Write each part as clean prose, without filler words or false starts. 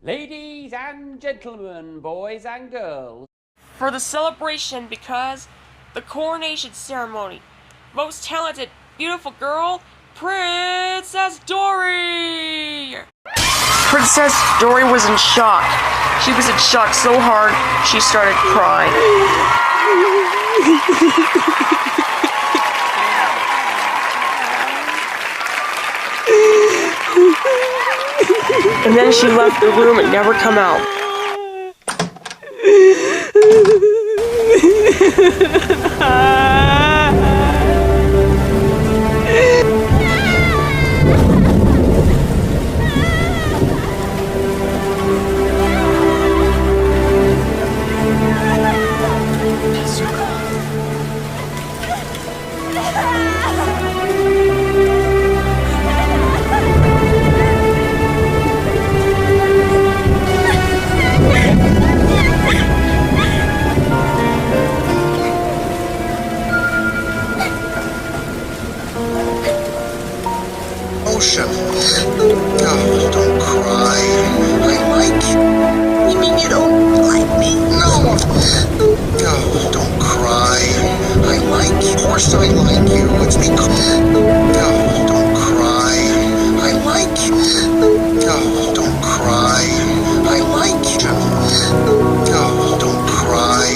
Ladies and gentlemen, boys and girls, for the celebration because the coronation ceremony. Most talented, beautiful girl, Princess Dory! Princess Dory was in shock. She was in shock so hard, she started crying. And then she left the room and never come out. Oh, don't cry. I like you. You mean you don't like me? No. Oh, don't cry. I like you. Of course I like you. It's because... Oh, don't cry. I like you. Oh, don't cry. I like you. Oh, don't cry.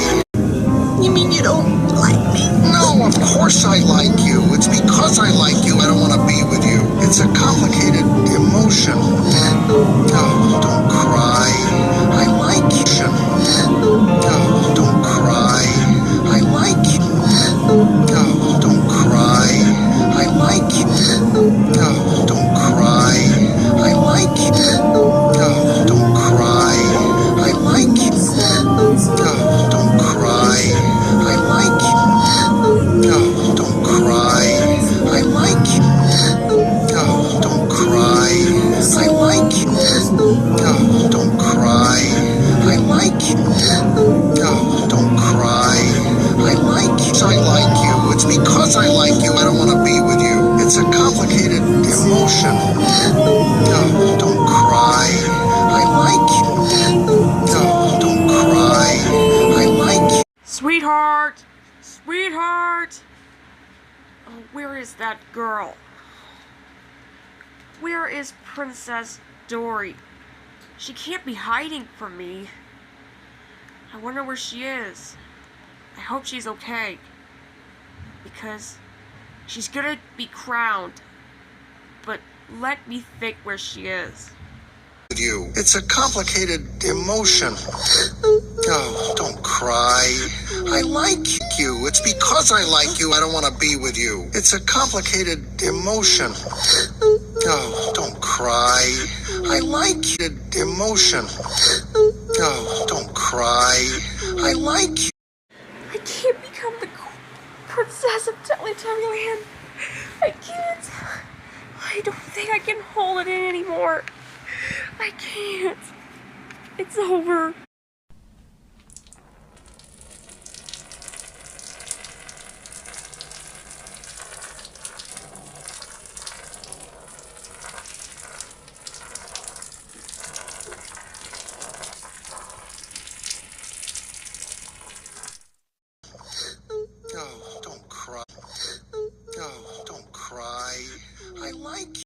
You mean you don't like me? No, of course I like you. It's because I like you I don't want to be with you. It's a complicated emotion. Oh, don't cry. I like you. Oh, don't cry. I like you. Oh, don't cry. I like you. Oh, don't cry. I like you. Oh, don't cry. I like you. Oh, don't cry. I like you. Oh, don't cry. I like you. Oh, don't cry. I like you. Oh, don't cry. I like you. Oh, don't cry. I like you. I like you. It's because I like you I don't want to be with you. It's a complicated emotion. Oh, don't cry. I like you. Oh, don't cry. I like you. Sweetheart! Sweetheart! Oh, where is that girl? Where is Princess Dory? She can't be hiding from me. I wonder where she is. I hope she's okay. Because she's gonna be crowned. But let me think where she is. You. It's a complicated emotion. Oh, don't cry. I like you. It's because I like you I don't want to be with you. It's a complicated emotion. Oh, don't cry. I like you. Emotion. Oh, don't cry. I like you. I can't become the princess of Teletubbyland. I can't. I don't think I can hold it in anymore. I can't. It's over.